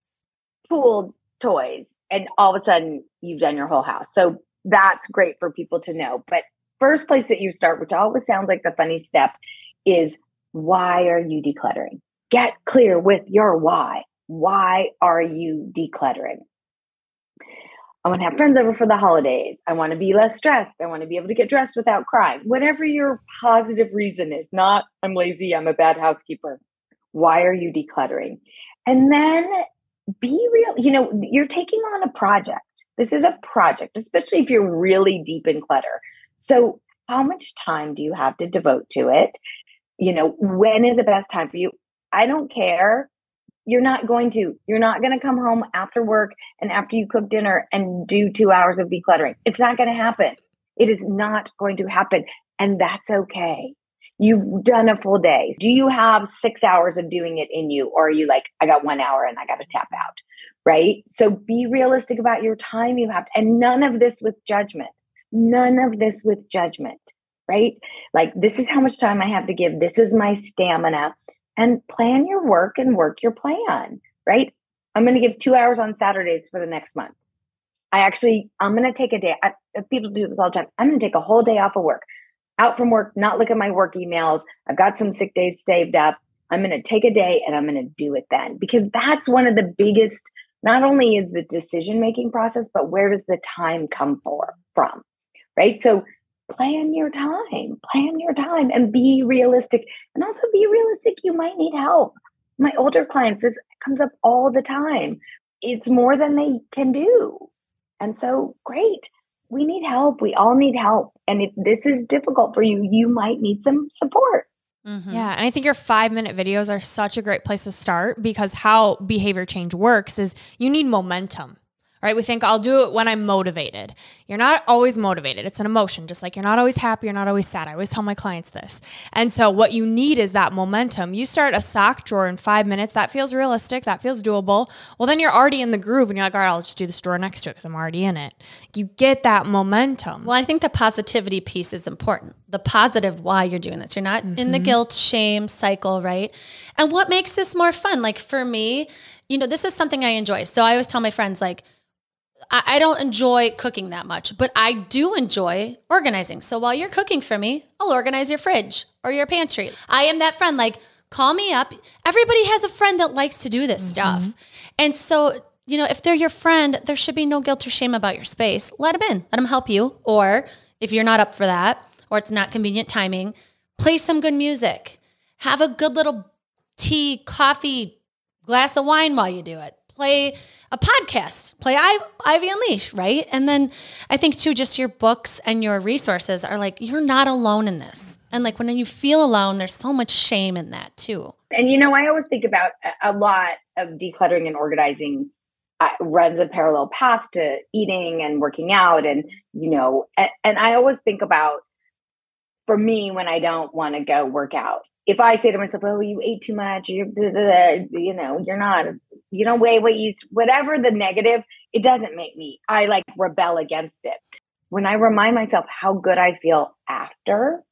Speaker 1: pool toys. And all of a sudden you've done your whole house. So that's great for people to know. But first place that you start, which always sounds like the funny step, is why are you decluttering? Get clear with your why. Why are you decluttering? I want to have friends over for the holidays. I want to be less stressed. I want to be able to get dressed without crying. Whatever your positive reason is, not I'm lazy, I'm a bad housekeeper. Why are you decluttering? And then be real. You're taking on a project. This is a project, especially if you're really deep in clutter. So how much time do you have to devote to it? When is the best time for you? I don't care. You're not going to come home after work and after you cook dinner and do 2 hours of decluttering. It's not going to happen. It is not going to happen. And that's okay. You've done a full day. Do you have 6 hours of doing it in you? Or are you like, I got 1 hour and I got to tap out, right? So be realistic about your time you have. And none of this with judgment. None of this with judgment, right? Like, this is how much time I have to give. This is my stamina. And plan your work and work your plan, right? I'm going to give 2 hours on Saturdays for the next month. I'm going to take a day. People do this all the time. I'm going to take a whole day off of work, out from work, not look at my work emails. I've got some sick days saved up. I'm going to take a day and I'm going to do it then, because that's one of the biggest, not only is the decision-making process, but where does the time come from, right? So plan your time and be realistic. And also be realistic. You might need help. My older clients, this comes up all the time. It's more than they can do. And so, great. We need help. We all need help. And if this is difficult for you, you might need some support.
Speaker 3: Mm-hmm. Yeah. And I think your 5-minute videos are such a great place to start, because how behavior change works is you need momentum. Right? We think I'll do it when I'm motivated. You're not always motivated. It's an emotion. Just like you're not always happy, you're not always sad. I always tell my clients this. And so what you need is that momentum. You start a sock drawer in 5 minutes. That feels realistic. That feels doable. Well, then you're already in the groove and you're like, all right, I'll just do this drawer next to it because I'm already in it. You get that momentum.
Speaker 2: Well, I think the positivity piece is important. The positive why you're doing this. You're not in the guilt, shame cycle, right? And what makes this more fun? Like for me, this is something I enjoy. So I always tell my friends, like, I don't enjoy cooking that much, but I do enjoy organizing. So while you're cooking for me, I'll organize your fridge or your pantry. I am that friend, like, call me up. Everybody has a friend that likes to do this stuff. And so, if they're your friend, there should be no guilt or shame about your space. Let them in, let them help you. Or if you're not up for that, or it's not convenient timing, play some good music. Have a good little tea, coffee, glass of wine while you do it. Play a podcast, play Ivy Unleashed, right? And then I think too, just your books and your resources are like, you're not alone in this. And like when you feel alone, there's so much shame in that too.
Speaker 1: And I always think about a lot of decluttering and organizing runs a parallel path to eating and working out. And, and I always think about, for me, when I don't want to go work out, if I say to myself, oh, you ate too much, you're not, you don't weigh what you, whatever the negative, it doesn't make me, I like rebel against it. When I remind myself how good I feel after,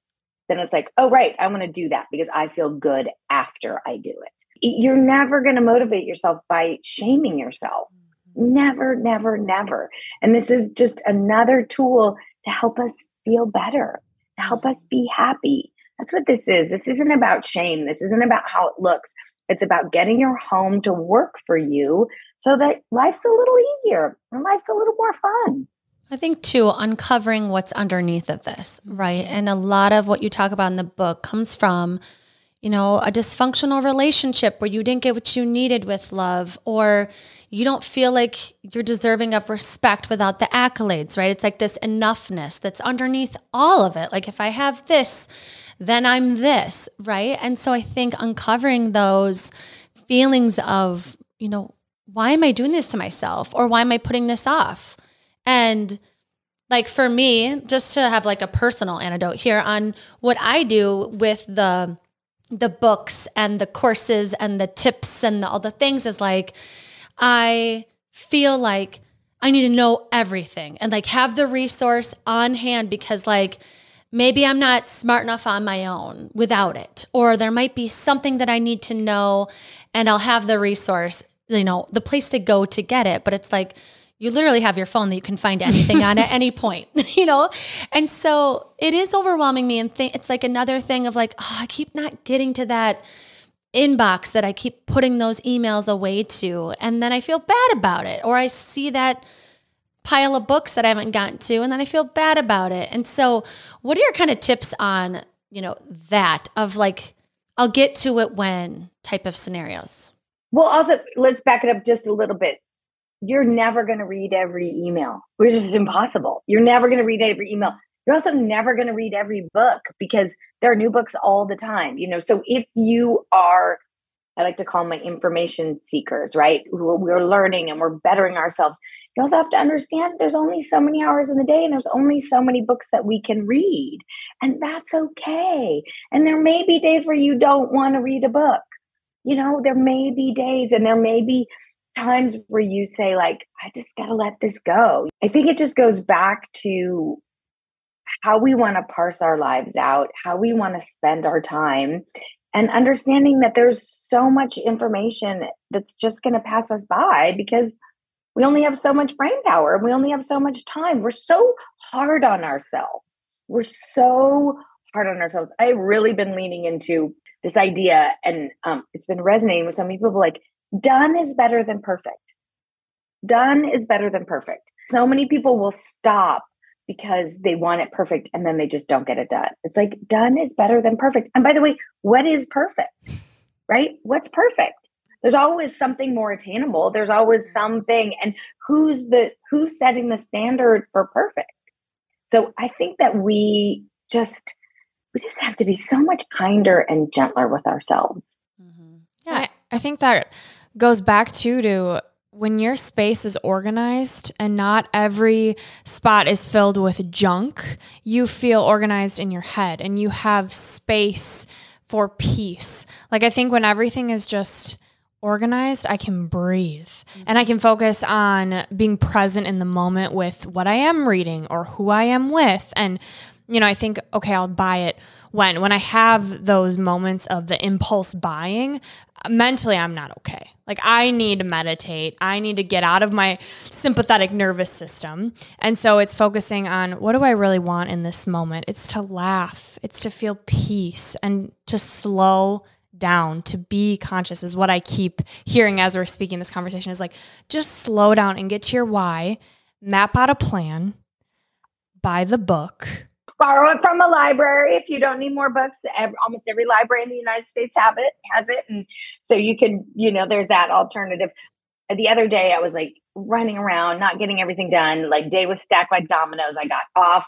Speaker 1: then it's like, oh, right, I want to do that because I feel good after I do it. You're never going to motivate yourself by shaming yourself. Never, never, never. And this is just another tool to help us feel better, to help us be happy. That's what this is. This isn't about shame. This isn't about how it looks. It's about getting your home to work for you so that life's a little easier and life's a little more fun.
Speaker 2: I think too, uncovering what's underneath of this, right? And a lot of what you talk about in the book comes from, a dysfunctional relationship where you didn't get what you needed with love, or you don't feel like you're deserving of respect without the accolades, right? It's like this enoughness that's underneath all of it. Like if I have this, then I'm this, right? And so I think uncovering those feelings of, why am I doing this to myself? Or why am I putting this off? And like for me, just to have like a personal anecdote here on what I do with the books and the courses and the tips and all the things is like, I feel like I need to know everything and like have the resource on hand because like, maybe I'm not smart enough on my own without it, or there might be something that I need to know and I'll have the resource, the place to go to get it. But it's like, you literally have your phone that you can find anything on at any point, And so it is overwhelming me. And it's like another thing of like, I keep not getting to that inbox that I keep putting those emails away to. And then I feel bad about it. Or I see that pile of books that I haven't gotten to, and then I feel bad about it. And so what are your kind of tips on, that of like, I'll get to it when type of scenarios?
Speaker 1: Well, also, let's back it up just a little bit. You're never going to read every email. It's just impossible. You're never going to read every email. You're also never going to read every book because there are new books all the time. So if you are, I like to call them my information seekers, right? We're learning and we're bettering ourselves. You also have to understand there's only so many hours in the day and there's only so many books that we can read. And that's okay. And there may be days where you don't want to read a book. There may be days and there may be times where you say, like, I just got to let this go. I think it just goes back to how we want to parse our lives out, how we want to spend our time, and understanding that there's so much information that's just going to pass us by because we only have so much brain power and we only have so much time. We're so hard on ourselves. I've really been leaning into this idea, and it's been resonating with so many people, like, done is better than perfect. Done is better than perfect. So many people will stop because they want it perfect and then they just don't get it done. It's like, done is better than perfect. And by the way, what is perfect, right? What's perfect? There's always something more attainable. There's always something. And who's setting the standard for perfect? So I think that we just have to be so much kinder and gentler with ourselves.
Speaker 3: Mm-hmm. Yeah, I think that goes back to when your space is organized and not every spot is filled with junk, you feel organized in your head and you have space for peace. Like, I think when everything is just organized, I can breathe and I can focus on being present in the moment with what I am reading or who I am with. And, I think, okay, I'll buy it when I have those moments of the impulse buying. Mentally, I'm not okay. Like, I need to meditate. I need to get out of my sympathetic nervous system. And so it's focusing on, what do I really want in this moment? It's to laugh. It's to feel peace and to slow down, to be conscious is what I keep hearing as we're speaking. This conversation is like, just slow down and get to your why, map out a plan, buy the book.
Speaker 1: Borrow it from a library if you don't need more books. Almost every library in the United States has it. And so you can, there's that alternative. The other day I was like running around, not getting everything done. Like, day was stacked like dominoes. I got off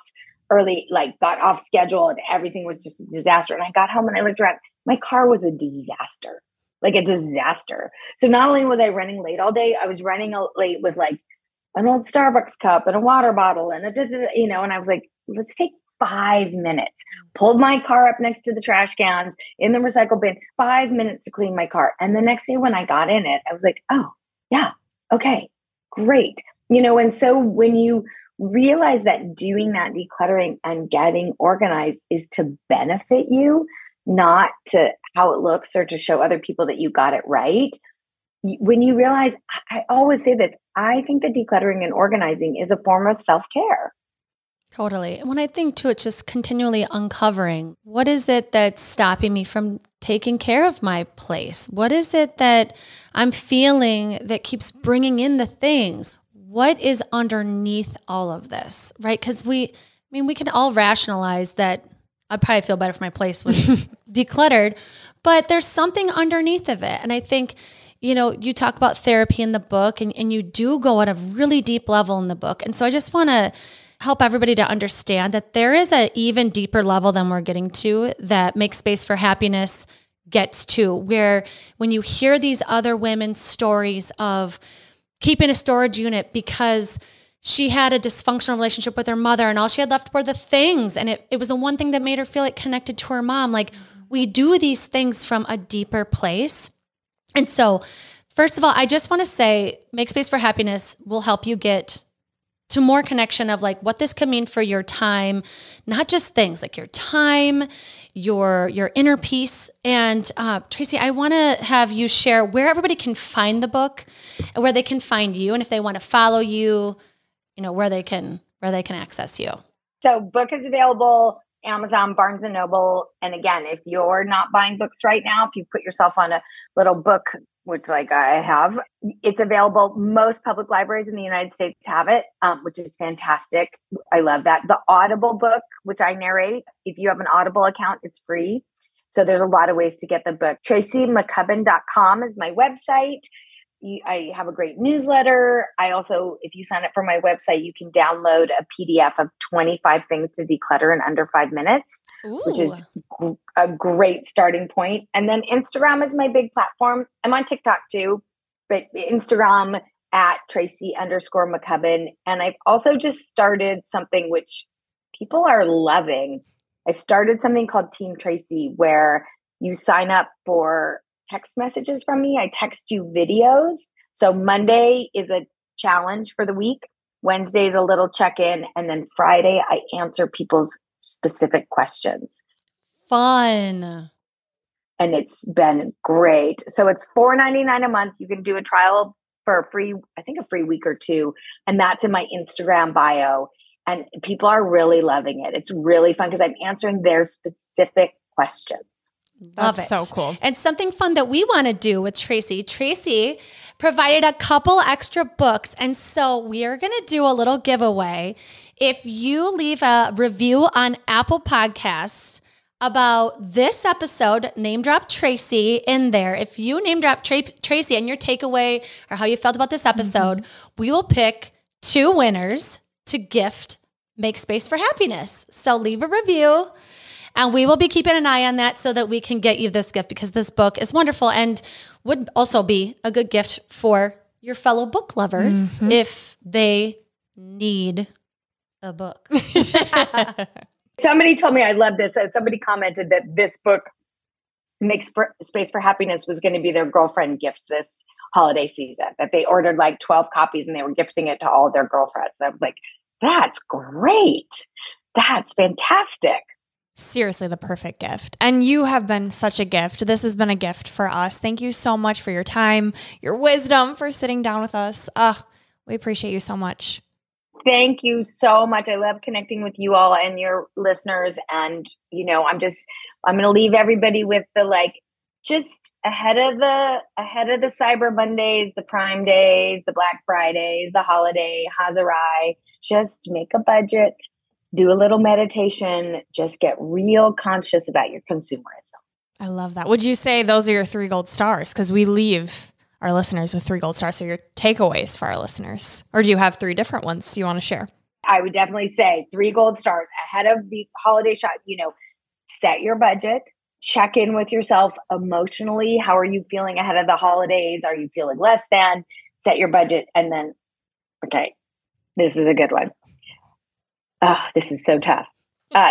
Speaker 1: early, got off schedule, and everything was just a disaster. And I got home and I looked around. My car was a disaster, like a disaster. So not only was I running late all day, I was running late with like an old Starbucks cup and a water bottle and and I was like, let's take 5 minutes. Pulled my car up next to the trash cans in the recycle bin, 5 minutes to clean my car. And the next day when I got in it, I was like, oh yeah, okay, great. And so when you realize that doing that decluttering and getting organized is to benefit you, not to how it looks or to show other people that you got it right. When you realize, I always say this, I think that decluttering and organizing is a form of self-care.
Speaker 2: Totally. And when I think too, it's just continually uncovering, what is it that's stopping me from taking care of my place? What is it that I'm feeling that keeps bringing in the things? What is underneath all of this, right? Because we can all rationalize that I'd probably feel better if my place was decluttered, but there's something underneath of it. And I think, you talk about therapy in the book and you do go at a really deep level in the book. And so I just want to help everybody to understand that there is an even deeper level than we're getting to that Make Space for Happiness gets to, where when you hear these other women's stories of keeping a storage unit because she had a dysfunctional relationship with her mother and all she had left were the things. And it was the one thing that made her feel like connected to her mom. Like, we do these things from a deeper place. And so, first of all, I just want to say Make Space for Happiness will help you get to more connection of like what this could mean for your time, not just things like your time, your inner peace. And Tracy, I want to have you share where everybody can find the book and where they can find you, and if they want to follow you, where they can access you.
Speaker 1: So book is available, Amazon, Barnes and Noble. And again, if you're not buying books right now, if you put yourself on a little book, which like I have, it's available. Most public libraries in the United States have it, which is fantastic. I love that. The Audible book, which I narrate, if you have an Audible account, it's free. So there's a lot of ways to get the book. TracyMcCubbin.com is my website. I have a great newsletter. I also, if you sign up for my website, you can download a PDF of 25 things to declutter in under 5 minutes, which is a great starting point. And then Instagram is my big platform. I'm on TikTok too, but Instagram at Tracy_McCubbin. And I've also just started something which people are loving. I've started something called Team Tracy, where you sign up for text messages from me. I text you videos. So Monday is a challenge for the week. Wednesday is a little check-in. And then Friday, I answer people's specific questions.
Speaker 2: Fun.
Speaker 1: And it's been great. So it's $4.99 a month. You can do a trial for a free week or two. And that's in my Instagram bio. And people are really loving it. It's really fun because I'm answering their specific questions.
Speaker 2: Love
Speaker 3: That's
Speaker 2: it.
Speaker 3: so cool.
Speaker 2: And something fun that we want to do with Tracy. Tracy provided a couple extra books. And so we are going to do a little giveaway. If you leave a review on Apple Podcasts about this episode, name drop Tracy in there. If you name drop Tracy and your takeaway or how you felt about this episode, we will pick 2 winners to gift Make Space for Happiness. So leave a review. And we will be keeping an eye on that so that we can get you this gift, because this book is wonderful and would also be a good gift for your fellow book lovers if they need a book.
Speaker 1: Somebody told me, I love this. Somebody commented that this book, Make Space for Happiness, was going to be their girlfriend gifts this holiday season, that they ordered like 12 copies and they were gifting it to all their girlfriends. I was like, that's great. That's fantastic.
Speaker 3: Seriously, the perfect gift. And you have been such a gift. This has been a gift for us. Thank you so much for your time, your wisdom, for sitting down with us. We appreciate you so much.
Speaker 1: Thank you so much. I love connecting with you all and your listeners. And, I'm going to leave everybody with the, just ahead of the Cyber Mondays, the Prime Days, the Black Fridays, the holiday, Hazarai, just make a budget. Do a little meditation, just get real conscious about your consumerism.
Speaker 3: I love that. Would you say those are your 3 gold stars? Because we leave our listeners with 3 gold stars. So your takeaways for our listeners. Or do you have 3 different ones you want to share?
Speaker 1: I would definitely say 3 gold stars ahead of the holiday shop. Set your budget, check in with yourself emotionally. How are you feeling ahead of the holidays? Are you feeling less than? Set your budget. And then, okay, this is a good one. Oh, this is so tough.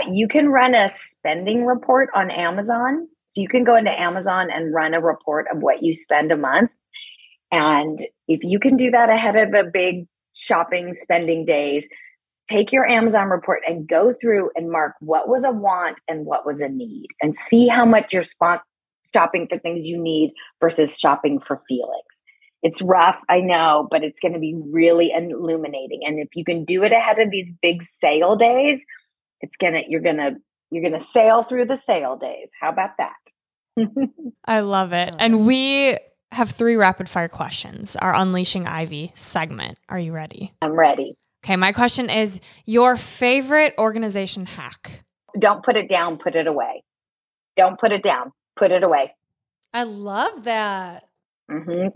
Speaker 1: You can run a spending report on Amazon. So you can go into Amazon and run a report of what you spend a month. And if you can do that ahead of the big shopping spending days, take your Amazon report and go through and mark what was a want and what was a need, and see how much you're shopping for things you need versus shopping for feelings. It's rough, I know, but it's going to be really illuminating. And if you can do it ahead of these big sale days, you're going to sail through the sale days. How about that?
Speaker 3: I love it. And we have 3 rapid fire questions, our Unleashing Ivy segment. Are you ready?
Speaker 1: I'm ready.
Speaker 3: Okay. My question is, your favorite organization hack?
Speaker 1: Don't put it down, put it away. Don't put it down, put it away.
Speaker 2: I love that.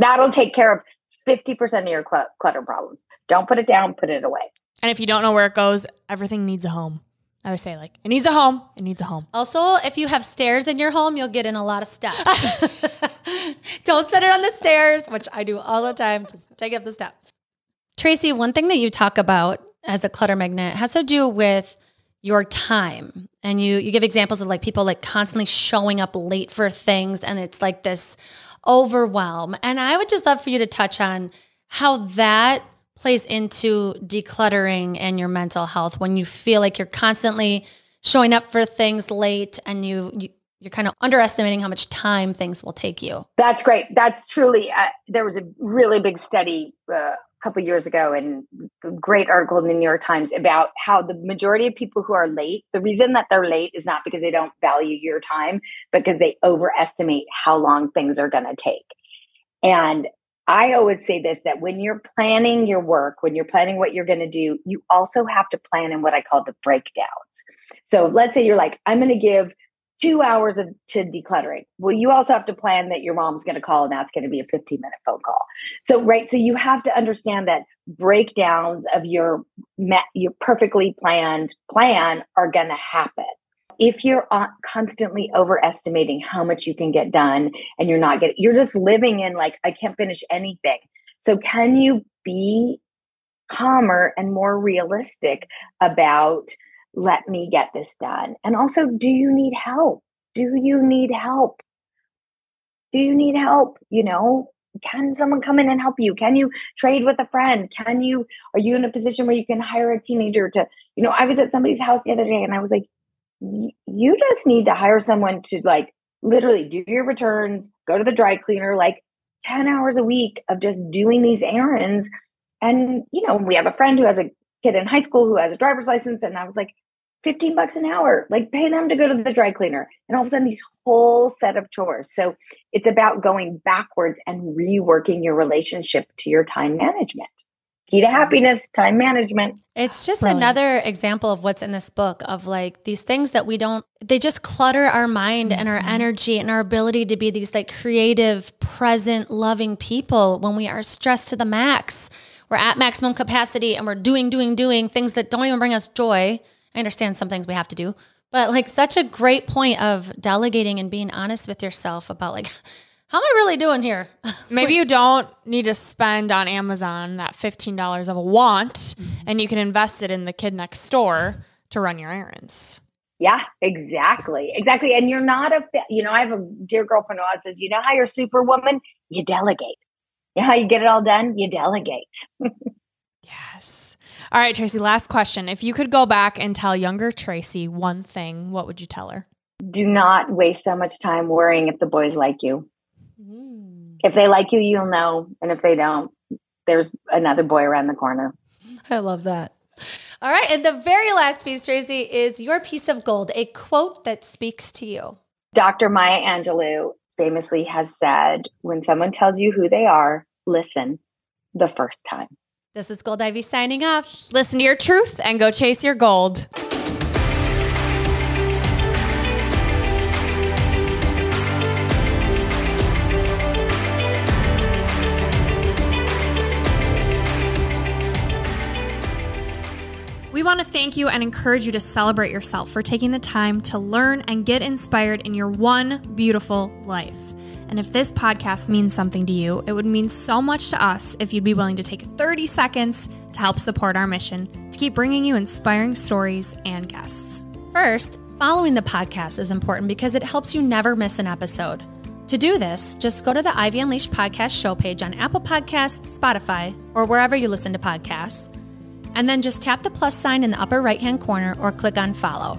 Speaker 1: That'll take care of 50% of your clutter problems. Don't put it down, put it away.
Speaker 3: And if you don't know where it goes, everything needs a home. I would say it needs a home. It needs a home.
Speaker 2: Also, if you have stairs in your home, you'll get in a lot of steps. Don't set it on the stairs, which I do all the time. Just take up the steps. Tracy, one thing that you talk about as a clutter magnet has to do with your time. And you give examples of people constantly showing up late for things. And it's like this overwhelm. And I would just love for you to touch on how that plays into decluttering and your mental health when you feel like you're constantly showing up for things late and you're kind of underestimating how much time things will take you.
Speaker 1: That's great. That's truly, there was a really big study a couple of years ago, and a great article in the New York Times about how the majority of people who are late, the reason that they're late is not because they don't value your time, because they overestimate how long things are going to take. And I always say this, that when you're planning your work, when you're planning what you're going to do, you also have to plan in what I call the breakdowns. So let's say you're like, I'm going to give 2 hours to decluttering. Well, you also have to plan that your mom's going to call and that's going to be a 15-minute phone call. So, right. So you have to understand that breakdowns of your perfectly planned plan are going to happen. If you're constantly overestimating how much you can get done and you're just living in like, I can't finish anything. So can you be calmer and more realistic about, let me get this done? And also, do you need help? Do you need help? Can someone come in and help you? Can you trade with a friend? Are you in a position where you can hire a teenager to, I was at somebody's house the other day and I was like, you just need to hire someone to like literally do your returns, go to the dry cleaner, like 10 hours a week of just doing these errands. And, we have a friend who has a kid in high school who has a driver's license. And I was like, $15 an hour, like pay them to go to the dry cleaner. And all of a sudden, these whole set of chores. So it's about going backwards and reworking your relationship to your time management. Key to happiness, time management.
Speaker 2: It's just another example of what's in this book of like these things that they just clutter our mind and our energy and our ability to be these like creative, present, loving people when we are stressed to the max. We're at maximum capacity and we're doing things that don't even bring us joy. I understand some things we have to do, but like such a great point of delegating and being honest with yourself about like, how am I really doing here?
Speaker 3: Maybe you don't need to spend on Amazon that $15 of a want, and you can invest it in the kid next door to run your errands.
Speaker 1: Yeah, exactly. And you're not I have a dear girlfriend who says, how you're superwoman? You delegate. You know how you get it all done? You delegate.
Speaker 3: Yes. All right, Tracy, last question. If you could go back and tell younger Tracy one thing, what would you tell her?
Speaker 1: Do not waste so much time worrying if the boys like you. If they like you, you'll know. And if they don't, there's another boy around the corner.
Speaker 2: I love that. All right. And the very last piece, Tracy, is your piece of gold, a quote that speaks to you.
Speaker 1: Dr. Maya Angelou famously has said, when someone tells you who they are, listen the first time.
Speaker 2: This is Gold Ivy signing off.
Speaker 3: Listen to your truth and go chase your gold. We want to thank you and encourage you to celebrate yourself for taking the time to learn and get inspired in your one beautiful life. And if this podcast means something to you, it would mean so much to us if you'd be willing to take 30 seconds to help support our mission to keep bringing you inspiring stories and guests.
Speaker 2: First, following the podcast is important because it helps you never miss an episode. To do this, just go to the Ivy Unleashed podcast show page on Apple Podcasts, Spotify, or wherever you listen to podcasts. And then just tap the plus sign in the upper right-hand corner or click on follow.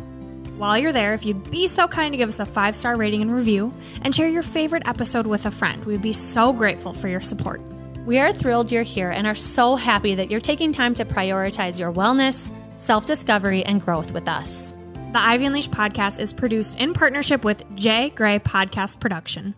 Speaker 3: While you're there, if you'd be so kind to give us a 5-star rating and review and share your favorite episode with a friend, we'd be so grateful for your support.
Speaker 2: We are thrilled you're here and are so happy that you're taking time to prioritize your wellness, self-discovery, and growth with us.
Speaker 3: The Ivy Unleashed podcast is produced in partnership with J. Gray Podcast Production.